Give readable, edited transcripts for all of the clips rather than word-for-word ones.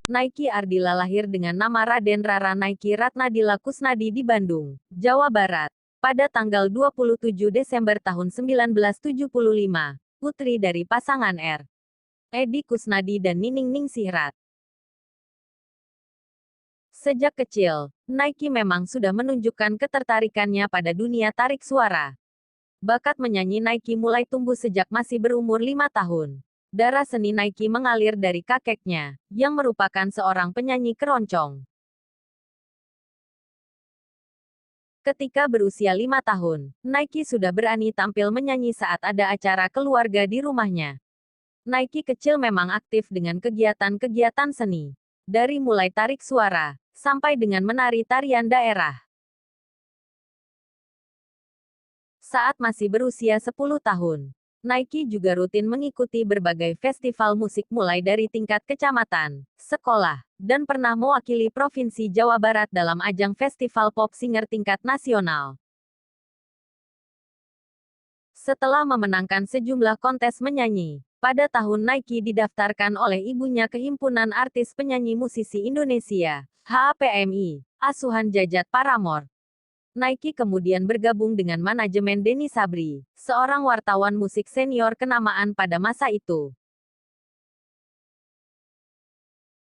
Nike Ardila lahir dengan nama Raden Rara Nike Ratnadila Kusnadi di Bandung, Jawa Barat, pada tanggal 27 Desember tahun 1975, putri dari pasangan R. Edi Kusnadi dan Nining Ningsihrat. Sejak kecil, Nike memang sudah menunjukkan ketertarikannya pada dunia tarik suara. Bakat menyanyi Nike mulai tumbuh sejak masih berumur 5 tahun. Darah seni Nike mengalir dari kakeknya, yang merupakan seorang penyanyi keroncong. Ketika berusia 5 tahun, Nike sudah berani tampil menyanyi saat ada acara keluarga di rumahnya. Nike kecil memang aktif dengan kegiatan-kegiatan seni. Dari mulai tarik suara, sampai dengan menari tarian daerah. Saat masih berusia 10 tahun, Nike juga rutin mengikuti berbagai festival musik mulai dari tingkat kecamatan, sekolah, dan pernah mewakili Provinsi Jawa Barat dalam ajang festival pop singer tingkat nasional. Setelah memenangkan sejumlah kontes menyanyi, pada tahun Nike didaftarkan oleh ibunya ke Himpunan Artis Penyanyi Musisi Indonesia, HAPMI, asuhan Jajat Paramore. Nike kemudian bergabung dengan manajemen Denny Sabri, seorang wartawan musik senior kenamaan pada masa itu.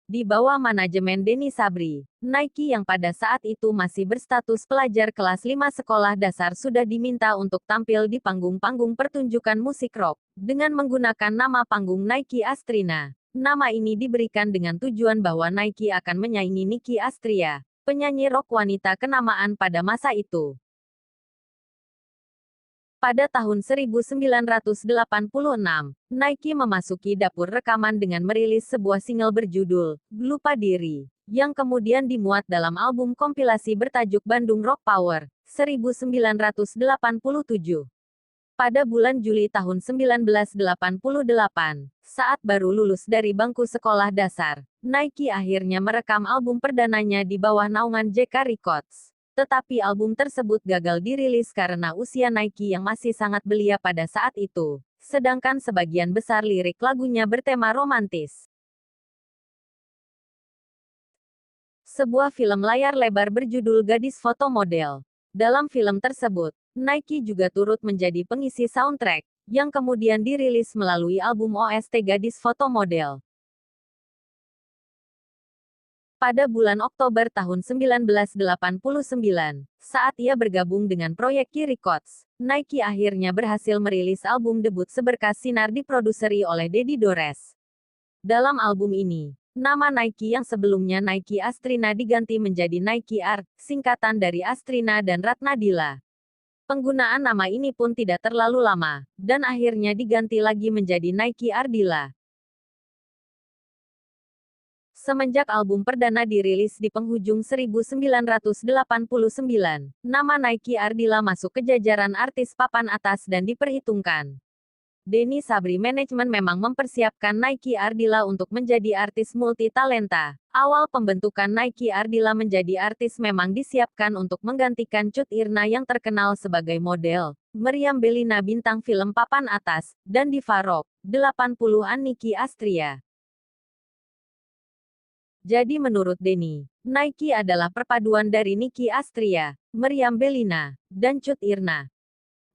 Di bawah manajemen Denny Sabri, Nike yang pada saat itu masih berstatus pelajar kelas 5 sekolah dasar sudah diminta untuk tampil di panggung-panggung pertunjukan musik rock, dengan menggunakan nama panggung Nike Astrina. Nama ini diberikan dengan tujuan bahwa Nike akan menyaingi Nicky Astria, penyanyi rock wanita kenamaan pada masa itu. Pada tahun 1986, Nike memasuki dapur rekaman dengan merilis sebuah single berjudul "Lupa Diri", yang kemudian dimuat dalam album kompilasi bertajuk Bandung Rock Power, 1987. Pada bulan Juli tahun 1988, saat baru lulus dari bangku sekolah dasar, Nike akhirnya merekam album perdananya di bawah naungan JK Records. Tetapi album tersebut gagal dirilis karena usia Nike yang masih sangat belia pada saat itu, sedangkan sebagian besar lirik lagunya bertema romantis. Sebuah film layar lebar berjudul Gadis Foto Model. Dalam film tersebut, Nike juga turut menjadi pengisi soundtrack, yang kemudian dirilis melalui album OST Gadis Foto Model. Pada bulan Oktober tahun 1989, saat ia bergabung dengan proyek Ki Records, Nike akhirnya berhasil merilis album debut Seberkas Sinar diproduseri oleh Dedi Dores. Dalam album ini, nama Nike yang sebelumnya Nike Astrina diganti menjadi Nike Art, singkatan dari Astrina dan Ratnadila. Penggunaan nama ini pun tidak terlalu lama, dan akhirnya diganti lagi menjadi Nike Ardila. Semenjak album perdana dirilis di penghujung 1989, nama Nike Ardila masuk ke jajaran artis papan atas dan diperhitungkan. Denny Sabri Management memang mempersiapkan Nike Ardila untuk menjadi artis multi-talenta. Awal pembentukan Nike Ardila menjadi artis memang disiapkan untuk menggantikan Cut Irna yang terkenal sebagai model, Meriam Bellina bintang film papan atas, dan diva rock 80-an Nicky Astria. Jadi menurut Denny, Nike adalah perpaduan dari Nicky Astria, Meriam Bellina, dan Cut Irna.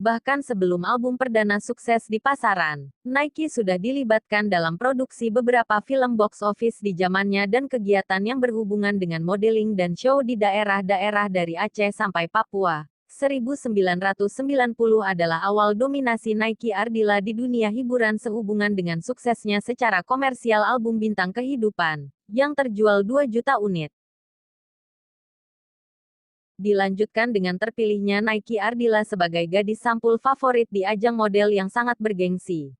Bahkan sebelum album perdana sukses di pasaran, Nike sudah dilibatkan dalam produksi beberapa film box office di zamannya dan kegiatan yang berhubungan dengan modeling dan show di daerah-daerah dari Aceh sampai Papua. 1990 adalah awal dominasi Nike Ardila di dunia hiburan sehubungan dengan suksesnya secara komersial album Bintang Kehidupan, yang terjual 2 juta unit. Dilanjutkan dengan terpilihnya Nike Ardila sebagai gadis sampul favorit di ajang model yang sangat bergengsi.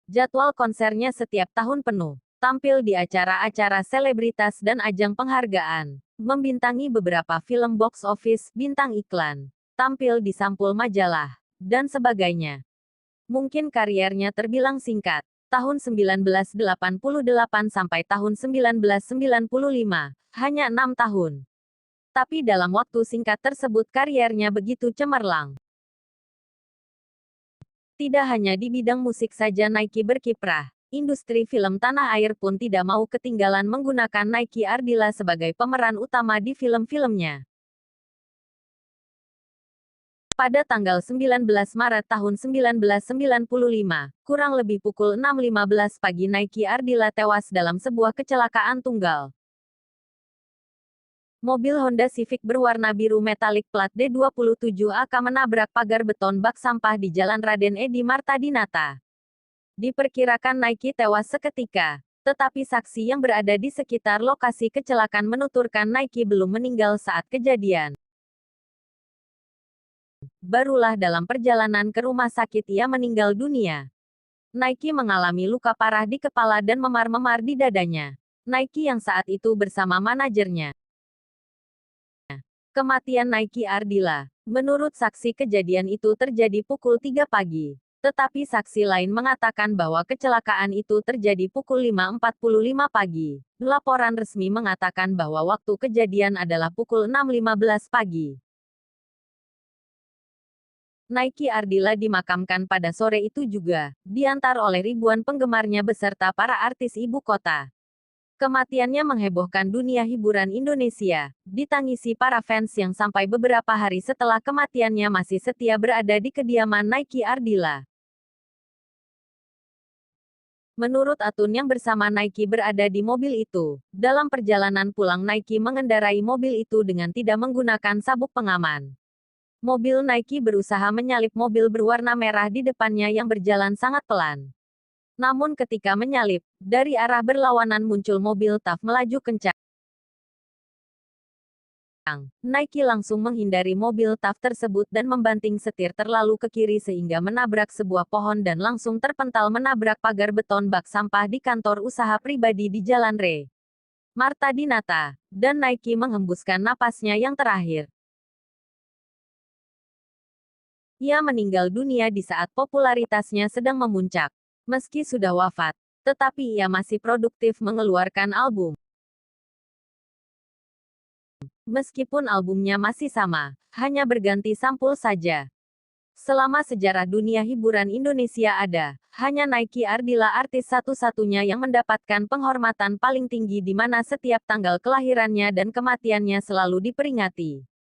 Jadwal konsernya setiap tahun penuh, tampil di acara-acara selebritas dan ajang penghargaan, membintangi beberapa film box office, bintang iklan, tampil di sampul majalah, dan sebagainya. Mungkin kariernya terbilang singkat, tahun 1988 sampai tahun 1995, hanya 6 tahun. Tapi dalam waktu singkat tersebut kariernya begitu cemerlang. Tidak hanya di bidang musik saja Nike berkiprah, Industri film tanah air pun tidak mau ketinggalan menggunakan Nike Ardilla sebagai pemeran utama di film-filmnya. Pada tanggal 19 Maret tahun 1995, kurang lebih pukul 6.15 pagi Nike Ardilla tewas dalam sebuah kecelakaan tunggal. Mobil Honda Civic berwarna biru metalik plat D27AK menabrak pagar beton bak sampah di Jalan Raden Edi Marta Dinata. Diperkirakan Nike tewas seketika, tetapi saksi yang berada di sekitar lokasi kecelakaan menuturkan Nike belum meninggal saat kejadian. Barulah dalam perjalanan ke rumah sakit ia meninggal dunia. Nike mengalami luka parah di kepala dan memar-memar di dadanya. Nike yang saat itu bersama manajernya. Kematian Nike Ardilla. Menurut saksi kejadian itu terjadi pukul 3 pagi. Tetapi saksi lain mengatakan bahwa kecelakaan itu terjadi pukul 5.45 pagi. Laporan resmi mengatakan bahwa waktu kejadian adalah pukul 6.15 pagi. Nike Ardilla dimakamkan pada sore itu juga, diantar oleh ribuan penggemarnya beserta para artis ibu kota. Kematiannya menghebohkan dunia hiburan Indonesia, ditangisi para fans yang sampai beberapa hari setelah kematiannya masih setia berada di kediaman Nike Ardilla. Menurut Atun yang bersama Nike berada di mobil itu, dalam perjalanan pulang Nike mengendarai mobil itu dengan tidak menggunakan sabuk pengaman. Mobil Nike berusaha menyalip mobil berwarna merah di depannya yang berjalan sangat pelan. Namun ketika menyalip, dari arah berlawanan muncul mobil TAF melaju kencang. Nike langsung menghindari mobil TAF tersebut dan membanting setir terlalu ke kiri sehingga menabrak sebuah pohon dan langsung terpental menabrak pagar beton bak sampah di kantor usaha pribadi di Jalan Re. Marta Dinata, dan Nike menghembuskan napasnya yang terakhir. Ia meninggal dunia di saat popularitasnya sedang memuncak. Meski sudah wafat, tetapi ia masih produktif mengeluarkan album. Meskipun albumnya masih sama, hanya berganti sampul saja. Selama sejarah dunia hiburan Indonesia ada, hanya Nike Ardilla artis satu-satunya yang mendapatkan penghormatan paling tinggi di mana setiap tanggal kelahirannya dan kematiannya selalu diperingati.